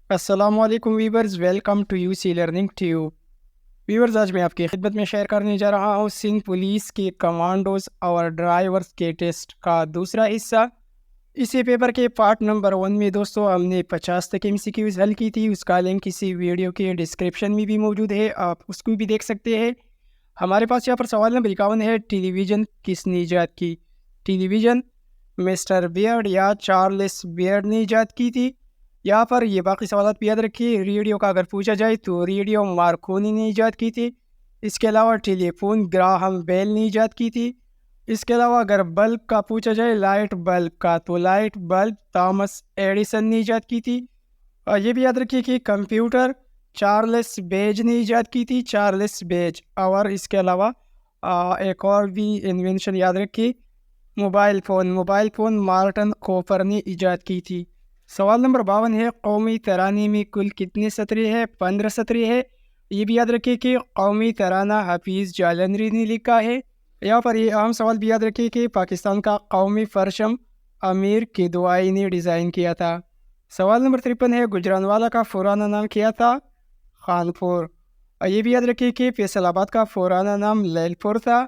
السلام علیکم viewers, welcome to U C learning tube. Viewers, آج میں آپ کی خدمت میں شیئر کرنے جا رہا ہوں سندھ پولیس کے کمانڈوز اور ڈرائیورز کے ٹیسٹ کا دوسرا حصہ۔ اسی پیپر کے پارٹ نمبر 1 میں دوستو ہم نے 50 تک MCQs حل کی تھی۔ اس کا لنک کسی ویڈیو کے ڈسکرپشن میں بھی موجود ہے، آپ اس کو بھی دیکھ سکتے ہیں۔ ہمارے پاس یہاں پر سوال نمبر 51 ہے، ٹیلی ویژن کس نے ایجاد کی؟ ٹیلی ویژن مسٹر بیئرڈ یا چارلس بیئرڈ نے ایجاد کی تھی۔ یہاں پر یہ باقی سوالات بھی یاد رکھیے۔ ریڈیو کا اگر پوچھا جائے تو ریڈیو مارکونی نے ایجاد کی تھی۔ اس کے علاوہ ٹیلی فون گراہم بیل نے ایجاد کی تھی۔ اس کے علاوہ اگر بلب کا پوچھا جائے، لائٹ بلب کا، تو لائٹ بلب تھامس ایڈیسن نے ایجاد کی تھی۔ اور یہ بھی یاد رکھیے کہ کمپیوٹر چارلس بیج نے ایجاد کی تھی، چارلس بیج۔ اور اس کے علاوہ ایک اور بھی انوینشن یاد رکھیے، موبائل فون مارٹن کوپر نے ایجاد کی تھی۔ سوال نمبر 52 ہے، قومی ترانے میں کل کتنے سطرے ہیں؟ 15 سطرے ہے۔ یہ بھی یاد رکھیے کہ قومی ترانہ حفیظ جالندھری نے لکھا ہے۔ یہاں پر یہ اہم سوال بھی یاد رکھیے کہ پاکستان کا قومی پرچم امیر کدوئی نے ڈیزائن کیا تھا۔ سوال نمبر 53 ہے، گجرانوالہ کا پرانا نام کیا تھا؟ خانپور۔ اور یہ بھی یاد رکھیے کہ فیصل آباد کا پرانا نام لیل پور تھا۔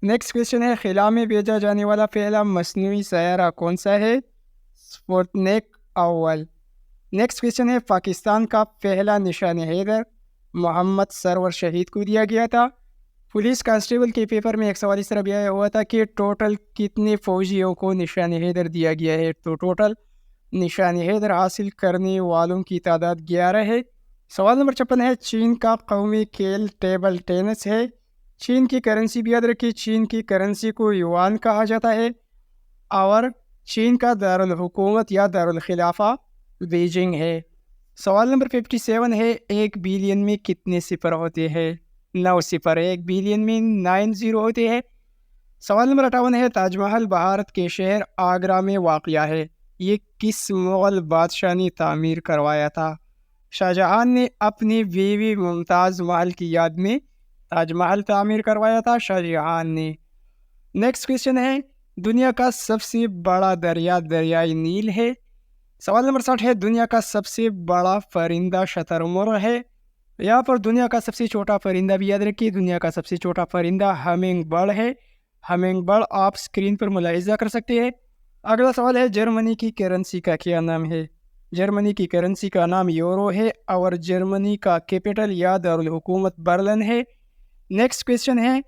نیکسٹ کویشچن ہے، خلا میں بھیجا جانے والا پہلا مصنوعی سیارہ کون سا ہے؟ سپوتنک اول۔ نیکسٹ کویشچن ہے، پاکستان کا پہلا نشان حیدر محمد سرور شہید کو دیا گیا تھا۔ پولیس کانسٹیبل کے پیپر میں ایک سوال اس طرح بھی آیا ہوا تھا کہ ٹوٹل کتنے فوجیوں کو نشان حیدر دیا گیا ہے؟ تو ٹوٹل نشان حیدر حاصل کرنے والوں کی تعداد 11 ہے۔ سوال نمبر 56 ہے، چین کا قومی کھیل ٹیبل ٹینس ہے۔ چین کی کرنسی بھی یاد رکھیے، چین کی کرنسی کو یوان کہا جاتا ہے۔ اور چین کا دارالحکومت یا دارالخلافہ بیجنگ ہے۔ سوال نمبر 57 ہے، 1 بلین میں کتنے صفر ہوتے ہیں؟ 9 صفر۔ 1 بلین میں 9 زیرو ہوتے ہیں۔ سوال نمبر 58 ہے، تاج محل بھارت کے شہر آگرہ میں واقع ہے، یہ کس مغل بادشاہ نے تعمیر کروایا تھا؟ شاہ جہاں نے اپنی بیوی ممتاز محل کی یاد میں تاج محل تعمیر کروایا تھا، شاہ جہاں نے۔ نیکسٹ کویشچن ہے، دنیا کا سب سے بڑا دریا دریائے نیل ہے۔ سوال نمبر 60 ہے، دنیا کا سب سے بڑا پرندہ شتر مرغ ہے۔ یہاں پر دنیا کا سب سے چھوٹا پرندہ بھی یاد رکھیے، دنیا کا سب سے چھوٹا پرندہ ہمنگ برڈ ہے۔ ہمنگ برڈ آپ اسکرین پر ملاحظہ کر سکتے ہیں۔ اگلا سوال ہے، جرمنی کی کرنسی کا کیا نام ہے؟ جرمنی کی کرنسی کا نام یورو ہے، اور جرمنی کا کیپٹل یا دارالحکومت برلن ہے۔ نیکسٹ کویشچن ہے،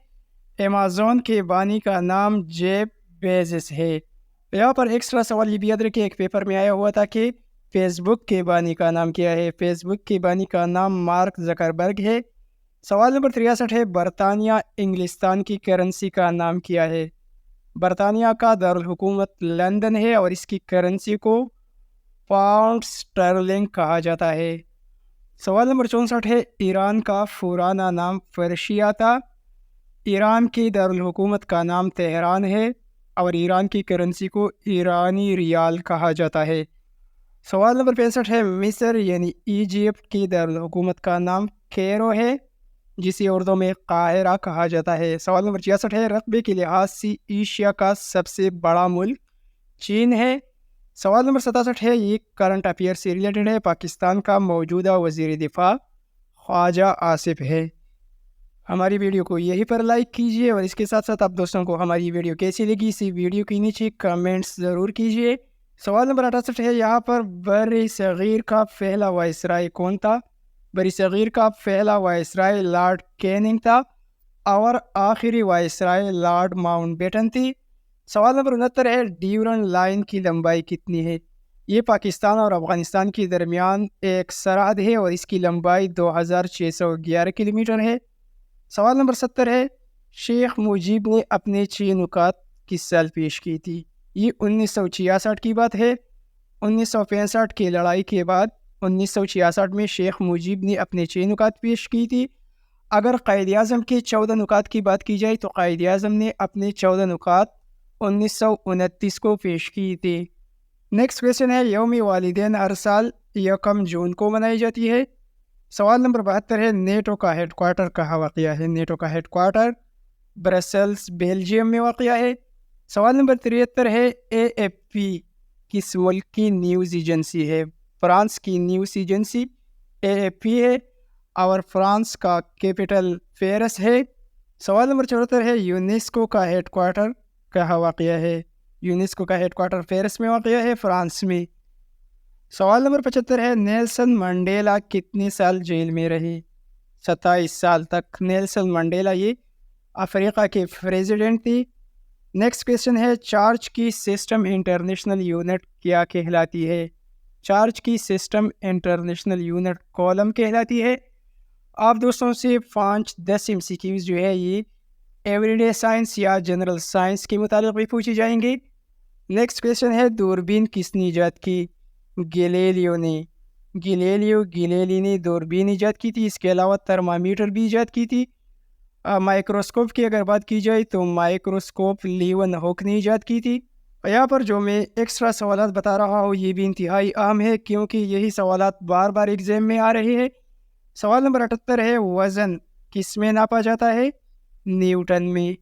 ایمیزون کے بانی کا نام جیف بیزوس ہے۔ یہاں پر ایکسٹرا سوال یہ بھی یاد رکھیں، ایک پیپر میں آیا ہوا تھا کہ فیس بک کے بانی کا نام کیا ہے؟ فیس بک کے بانی کا نام مارک زکربرگ ہے۔ سوال نمبر 63 ہے، برطانیہ انگلستان کی کرنسی کا نام کیا ہے؟ برطانیہ کا دارالحکومت لندن ہے، اور اس کی کرنسی کو پاؤنڈ سٹرلنگ کہا جاتا ہے۔ سوال نمبر 64 ہے، ایران کا پرانا نام پرشیا تھا۔ ایران کی دارالحکومت کا نام تہران ہے، اور ایران کی کرنسی کو ایرانی ریال کہا جاتا ہے۔ سوال نمبر 65 ہے، مصر یعنی ایجپٹ کی دارالحکومت کا نام کیرو ہے، جسے اردو میں قاہرہ کہا جاتا ہے۔ سوال نمبر 66 ہے، رقبے کے لحاظ سے ایشیا کا سب سے بڑا ملک چین ہے۔ سوال نمبر 67 ہے، یہ کرنٹ افیئر سے ریلیٹڈ ہے، پاکستان کا موجودہ وزیر دفاع خواجہ آصف ہے۔ ہماری ویڈیو کو یہی پر لائک کیجیے، اور اس کے ساتھ ساتھ آپ دوستوں کو ہماری ویڈیو کیسی لگی اسی ویڈیو کے نیچے کمنٹس ضرور کیجیے۔ سوال نمبر 68 ہے، یہاں پر بر صغیر کا پہلا وائسرائے کون تھا؟ بر صغیر کا پہلا وائسرائے لارڈ کیننگ تھا، اور آخری وائسرائے لارڈ ماؤنٹ بیٹن تھی۔ سوال نمبر 69 ہے، ڈیورنڈ لائن کی لمبائی کتنی ہے؟ یہ پاکستان اور افغانستان کے درمیان ایک سرحد ہے، اور اس کی لمبائی 2611 کلومیٹر ہے۔ سوال نمبر 70 ہے، شیخ مجیب نے اپنے 6 نکات کس سال پیش کی تھی؟ یہ 1966 کی بات ہے۔ 1965 کی لڑائی کے بعد 1966 میں شیخ مجیب نے اپنے 6 نکات پیش کی تھی۔ اگر قائد اعظم کے 14 نکات کی بات کی جائے تو قائد اعظم نے اپنے 14 نکات 1929 کو پیش کی تھی۔ نیکسٹ کویشچن ہے، یوم والدین ہر سال 1 جون کو منائی جاتی ہے۔ سوال نمبر 72 ہے، نیٹو کا ہیڈ کوارٹر کہاں واقع ہے؟ نیٹو کا ہیڈ کوارٹر برسلز بیلجیم میں واقع ہے۔ سوال نمبر 73 ہے، AFP کس ملک کی نیوز ایجنسی ہے؟ فرانس کی نیوز ایجنسی AFP ہے، اور فرانس کا کیپٹل پیرس ہے۔ سوال نمبر 74 ہے یونیسکو کا ہیڈ کوارٹر کہاں واقع ہے؟ یونیسکو کا ہیڈ کوارٹر پیرس میں واقع ہے، فرانس میں۔ سوال نمبر 75 ہے نیلسن منڈیلا کتنے سال جیل میں رہے؟ 27 سال تک نیلسن منڈیلا یہ افریقہ کے پریزیڈنٹ تھی۔ نیکسٹ کویسچن ہے چارج کی سسٹم انٹرنیشنل یونٹ کیا کہلاتی ہے؟ چارج کی سسٹم انٹرنیشنل یونٹ کولم کہلاتی ہے۔ آپ دوستوں سے 5-10 MCQs جو ہے یہ ایوری ڈے سائنس یا جنرل سائنس کے متعلق بھی پوچھی جائیں گے۔ نیکسٹ کویسچن ہے دوربین کس نے ایجاد کی؟ گیلیلیو نے۔ گیلیلی نے دوربین ایجاد کی تھی۔ اس کے علاوہ تھرمامیٹر بھی ایجاد کی تھی۔ مائکروسکوپ کی اگر بات کی جائے تو مائکروسکوپ لیون ہوک نے ایجاد کی تھی۔ یہاں پر جو میں ایکسٹرا سوالات بتا رہا ہوں یہ بھی انتہائی اہم ہے کیونکہ یہی سوالات بار بار ایگزام میں آ رہے ہیں۔ سوال نمبر 78 ہے وزن کس میں ناپا جاتا ہے؟ نیوٹن میں۔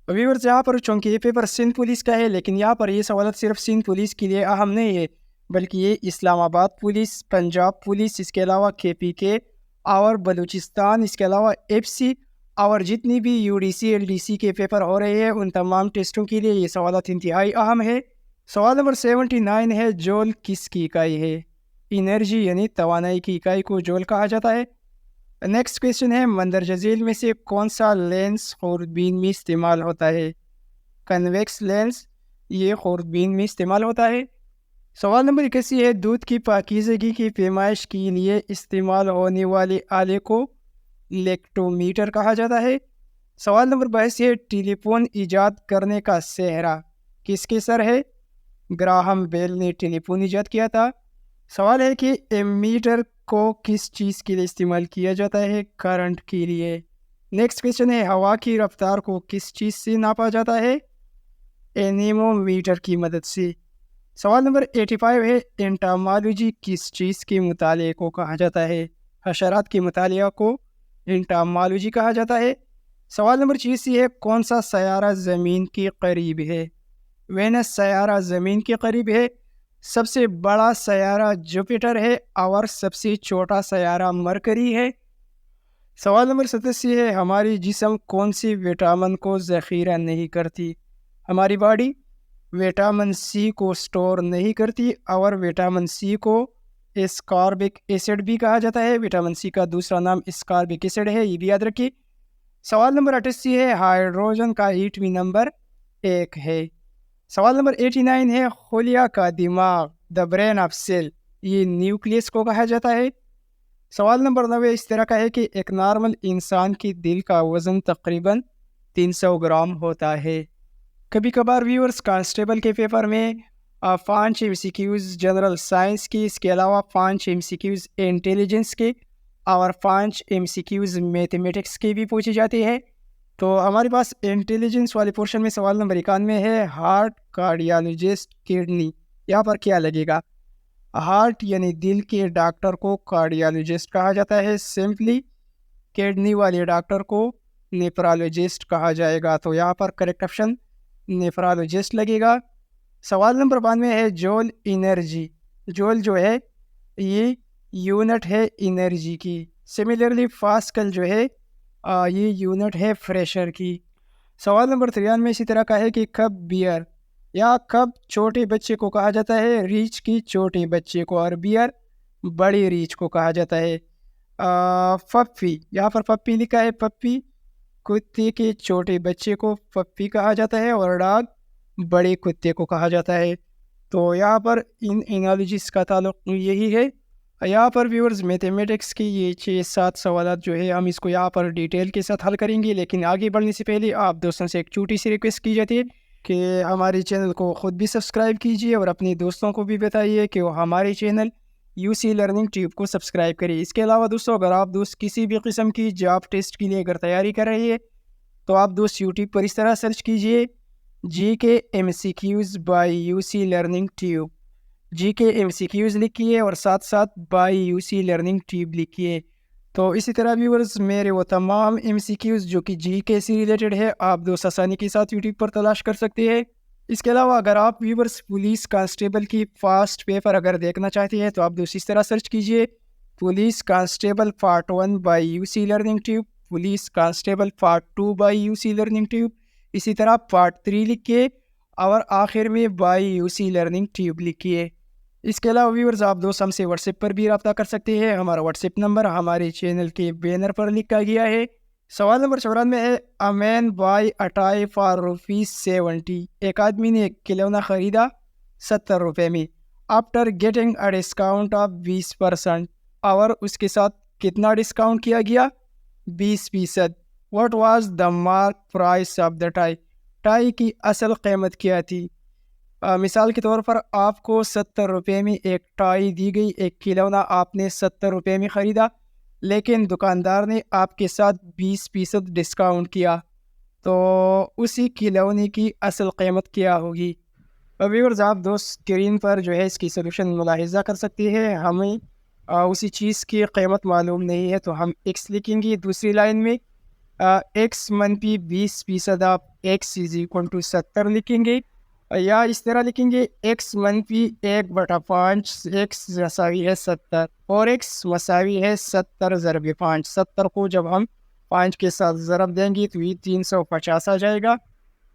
ویورز یہاں پر چونکہ یہ پیپر سندھ پولیس کا ہے لیکن یہاں پر یہ سوالات صرف سندھ پولیس کے لیے اہم نہیں ہے بلکہ یہ اسلام آباد پولیس، پنجاب پولیس، اس کے علاوہ KPK اور بلوچستان، اس کے علاوہ FC اور جتنی بھی UDC LDC کے پیپر ہو رہے ہیں ان تمام ٹیسٹوں کے لیے یہ سوالات انتہائی اہم ہے۔ سوال نمبر 79 ہے جول کس کی اکائی ہے؟ انرجی یعنی توانائی کی اکائی کو جول کہا جاتا ہے۔ نیکسٹ کویسچن ہے مندرجہ ذیل میں سے کون سا لینس خوردبین میں استعمال ہوتا ہے؟ کنویکس لینس یہ خوردبین میں استعمال ہوتا ہے۔ سوال نمبر 81 ہے دودھ کی پاکیزگی کی پیمائش کے لیے استعمال ہونے والے آلے کو لیکٹومیٹر کہا جاتا ہے۔ سوال نمبر 22 ہے ٹیلی فون ایجاد کرنے کا سہرا کس کے سر ہے؟ گراہم بیل نے ٹیلی فون ایجاد کیا تھا۔ سوال ہے کہ ایمیٹر کو کس چیز کے لیے استعمال کیا جاتا ہے؟ کرنٹ کے لیے۔ نیکسٹ کویسچن ہے ہوا کی رفتار کو کس چیز سے ناپا جاتا ہے؟ اینیمومیٹر کی مدد سے۔ سوال نمبر 85 ہے انٹامالوجی کس چیز کے مطالعے کو کہا جاتا ہے؟ حشرات کے مطالعہ کو انٹامالوجی کہا جاتا ہے۔ سوال نمبر 86 ہے کون سا سیارہ زمین کے قریب ہے؟ وینس سیارہ زمین کے قریب ہے۔ سب سے بڑا سیارہ جوپیٹر ہے اور سب سے چھوٹا سیارہ مرکری ہے۔ سوال نمبر 87 ہے ہماری جسم کون سی وٹامن کو ذخیرہ نہیں کرتی؟ ہماری باڈی وٹامن C کو سٹور نہیں کرتی اور وٹامن C کو اسکاربک ایسڈ بھی کہا جاتا ہے۔ وٹامن C کا دوسرا نام اسکاربک ایسڈ ہے، یہ بھی یاد رکھیے۔ سوال نمبر 88 ہے ہائیڈروجن کا ایٹمی نمبر 1 ہے۔ سوال نمبر 89 ہے خلیہ کا دماغ دا برین آف سیل یہ نیوکلیس کو کہا جاتا ہے۔ سوال نمبر 90 اس طرح کا ہے کہ ایک نارمل انسان کی دل کا وزن تقریباً 300 گرام ہوتا ہے۔ کبھی کبھار ویورز کانسٹیبل کے پیپر میں 5 MCQs جنرل سائنس کی، اس کے علاوہ 5 MCQs انٹیلیجنس کے اور 5 MCQs میتھمیٹکس کی بھی پوچھی جاتی ہے۔ تو ہمارے پاس انٹیلیجنس والے پورشن میں سوال نمبر 91 ہے ہارٹ کارڈیالوجسٹ کڈنی، یہاں پر کیا لگے گا؟ ہارٹ یعنی دل کے ڈاکٹر کو کارڈیالوجسٹ کہا جاتا ہے، سمپلی کڈنی والے ڈاکٹر کو نیفرالوجسٹ کہا جائے گا، تو یہاں پر کریکٹ آپشن نیفرالوجسٹ لگے گا۔ سوال نمبر 92 ہے جول انرجی، جول جو ہے یہ یونٹ ہے انرجی کی۔ سملرلی پاسکل جو ہے یہ یونٹ ہے پریشر کی۔ سوال نمبر 93 اسی طرح کا ہے کہ کب بیئر یا کب چھوٹے بچے کو کہا جاتا ہے؟ ریچھ کی چھوٹے بچے کو، اور بیئر بڑی ریچھ کو کہا جاتا ہے۔ پپی، یہاں پر پپی لکھا ہے، پپی کتے کے چھوٹے بچے کو پپی کہا جاتا ہے اور ڈاگ بڑے کتے کو کہا جاتا ہے۔ تو یہاں پر ان انالوجیز کا تعلق یہی ہے۔ یہاں پر ویورز میتھمیٹکس کی یہ 6-7 سوالات جو ہے ہم اس کو یہاں پر ڈیٹیل کے ساتھ حل کریں گے، لیکن آگے بڑھنے سے پہلے آپ دوستوں سے ایک چھوٹی سی ریکویسٹ کی جاتی ہے کہ ہمارے چینل کو خود بھی سبسکرائب کیجیے اور اپنے دوستوں کو بھی بتائیے کہ وہ ہمارے چینل UC لرننگ ٹیوب کو سبسکرائب کریں۔ اس کے علاوہ دوستوں اگر آپ دوست کسی بھی قسم کی جاب ٹیسٹ کے لیے اگر تیاری کر رہے ہیں تو آپ دوست یوٹیوب پر اس طرح سرچ کیجیے GK MCQs by UC learning tube, GK MCQs لکھیے اور ساتھ ساتھ بائی UC لرننگ ٹیوب لکھیے۔ تو اسی طرح ویورز میرے وہ تمام MCQs جو کہ GK سے ریلیٹڈ ہے آپ دوست آسانی کے ساتھ یوٹیوب پر تلاش کر سکتے ہیں۔ اس کے علاوہ اگر آپ ویورز پولیس کانسٹیبل کی فاسٹ پیپر اگر دیکھنا چاہتے ہیں تو آپ دوسری طرح سرچ کیجئے police constable part 1 by U C learning tube, police constable part 2 by U C learning tube, اسی طرح پارٹ 3 لکھیے اور آخر میں by U C learning tube لکھیے۔ اس کے علاوہ ویورز آپ دوست ہم سے واٹس ایپ پر بھی رابطہ کر سکتے ہیں۔ ہمارا واٹس ایپ نمبر ہمارے چینل کے بینر پر لکھا گیا ہے۔ سوال نمبر 94 میں ہے a man buy a tie for rupees 70۔ ایک آدمی نے ایک کھلونا خریدا 70 روپے میں after getting a discount of 20%، اور اس کے ساتھ کتنا ڈسکاؤنٹ کیا گیا؟ 20%۔ What was the mark price of the tie? Tie کی اصل قیمت کیا تھی؟ مثال کے طور پر آپ کو 70 روپے میں ایک ٹائی دی گئی، ایک کھلونا آپ نے 70 روپے میں خریدا، لیکن دکاندار نے آپ کے ساتھ 20% ڈسکاؤنٹ کیا، تو اسی کھلونے کی اصل قیمت کیا ہوگی؟ ویورز آپ دوست اسکرین پر جو ہے اس کی سلوشن ملاحظہ کر سکتے ہیں۔ ہمیں اسی چیز کی قیمت معلوم نہیں ہے تو ہم ایکس لکھیں گے دوسری لائن میں، ایکس منفی 20% آپ ایکس از اکول ٹو 70 لکھیں گے، یا اس طرح لکھیں گے ایکس منفی 1/5، ایکس مساوی ہے 70 اور ایکس مساوی ہے 70 ضرب 5۔ 70 کو جب ہم 5 کے ساتھ ضرب دیں گے تو یہ 350 آ جائے گا۔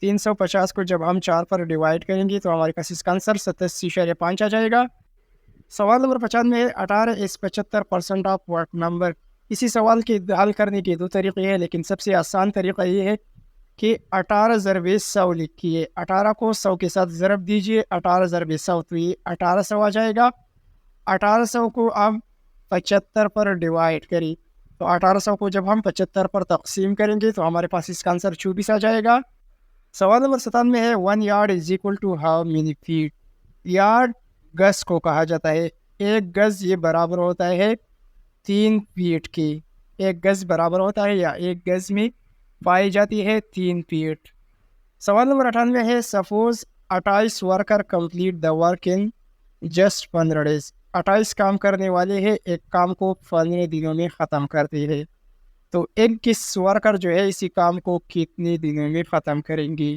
350 کو جب ہم 4 پر ڈیوائڈ کریں گے تو ہمارے پاس اس کا آنسر 87.5 آ جائے گا۔ سوال نمبر 95 میں 18 is 75% آف واٹ نمبر؟ اسی سوال کے حل کرنے کے دو طریقے ہیں، لیکن سب سے آسان طریقہ یہ ہے کہ 18 ضرب 100 لکھیے۔ 18 کو 100 کے ساتھ ضرب دیجئے، 18 ضرب 100 تو یہ 1800 آ جائے گا۔ 1800 کو اب 75 پر ڈیوائڈ کریں تو 1800 کو جب ہم 75 پر تقسیم کریں گے تو ہمارے پاس اس کا آنسر 24 آ جائے گا۔ سوال نمبر 97 میں ہے 1 yard is equal to how many feet? Yard گز کو کہا جاتا ہے، ایک گز یہ برابر ہوتا ہے 3 فیٹ کی۔ ایک گز برابر ہوتا ہے یا ایک گز میں پائی جاتی ہے 3 فیٹ۔ سوال نمبر 98 ہے suppose 28 worker complete the work in just 15 days۔ 28 کام کرنے والے ہیں، ایک کام کو 15 دنوں میں ختم کرتے ہیں، تو 21 ورکر جو ہے اسی کام کو کتنے دنوں میں ختم کریں گے؟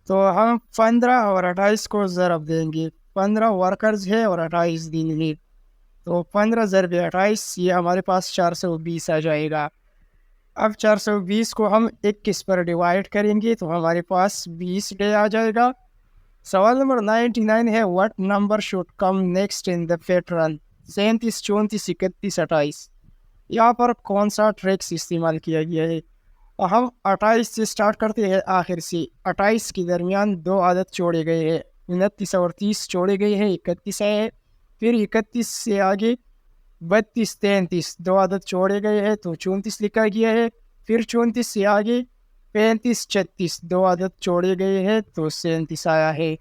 تو ہم 15 اور 28 کو ضرب دیں گے، 15 ورکرز ہے اور 28 دن ہے، تو 15 ضرب 28 یہ ہمارے پاس 420 آ جائے گا۔ اب 420 کو ہم 21 پر ڈیوائڈ کریں گے تو ہمارے پاس 20 ڈے آ جائے گا۔ سوال نمبر 99 ہے what number should come next in the pattern? 37، 34، 31، 28، یہاں پر کون سا ٹریکس استعمال کیا گیا ہے؟ ہم 28 سے سٹارٹ کرتے ہیں آخر سے، 28 کے درمیان 2 عدد چھوڑے گئے ہیں، 29 اور 30 چھوڑے گئے ہیں، 31 ہے، پھر 31 سے آگے 32، 33 2 عدد چھوڑے گئے ہیں تو 34 لکھا گیا ہے، پھر 34 سے آگے 35، 36 2 عدد چھوڑے گئے ہیں تو 37 آیا ہے۔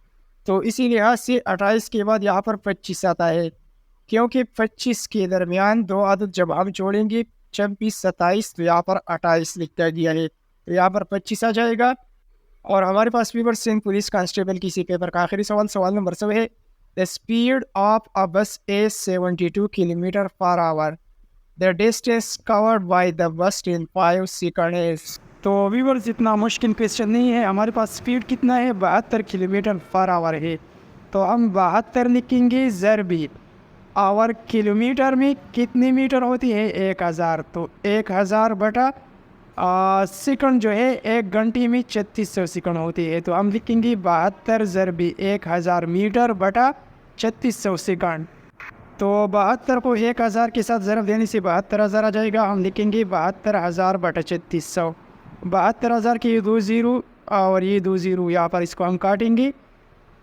تو اسی لحاظ سے 28 کے بعد یہاں پر 25 آتا ہے، کیونکہ 25 کے درمیان 2 عدد جب ہم چھوڑیں گے 26، 27 تو یہاں پر 28 لکھا گیا ہے، تو یہاں پر 25 آ جائے گا۔ اور ہمارے پاس ویور سندھ پولیس کانسٹیبل کی سی پیپر کا آخری سوال، سوال نمبر 100 ہے The speed of a bus is 72 km per hour. The distance covered by the bus in 5 seconds is۔ تو ویورز اتنا مشکل کویسچن نہیں ہے، ہمارے پاس سپیڈ کتنا ہے؟ 72 کلومیٹر پر آور ہے، تو ہم 72 لکھیں گے ضربی آور کلومیٹر میں کتنے میٹر ہوتی ہے؟ 1000، تو 1000 بٹا سیکنڈ جو ہے 1 گھنٹے میں 3600 سیکنڈ ہوتی ہے، تو ہم لکھیں گے 72 ضربی 1000 میٹر بٹا 3600 سیکنڈ۔ تو 72 کو 1000 کے ساتھ ضرب دینے سے 72000 آ جائے گا، ہم لکھیں گے 72000 بٹا 3600۔ 72000 کے یہ 2 زیرو اور یہ 2 زیرو یہاں پر اس کو ہم کاٹیں گے،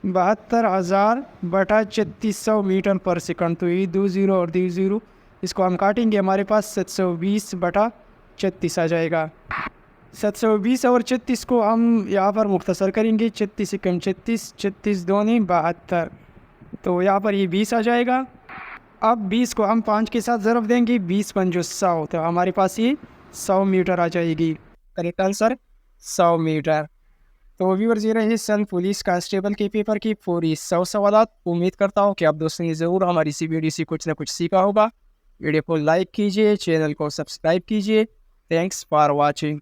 72000 بٹا 3600 میٹر پر سیکنڈ، تو یہ 2 زیرو اور 2 زیرو اس کو ہم کاٹیں گے، ہمارے پاس 720 بٹا 36 آ جائے گا۔ 720 اور 36 کو ہم یہاں پر مختصر کریں گے، 36 سیکنڈ 36، 36 دونے 72، تو یہاں پر یہ 20 آ جائے گا۔ اب 20 کو ہم 5 کے ساتھ ضرب دیں گے، 20 5 100، تو ہمارے پاس یہ 100 میٹر آ جائے گی۔ Correct answer 100 metre. تو ویورز یہ رہے سندھ پولیس کانسٹیبل کے پیپر کی پوری 100 سوالات۔ امید کرتا ہوں کہ آپ دوستوں نے ضرور ہماری اسی ویڈیو سے کچھ نہ کچھ سیکھا ہوگا۔ ویڈیو کو لائک کیجیے، چینل کو سبسکرائب کیجیے۔ Thanks for watching.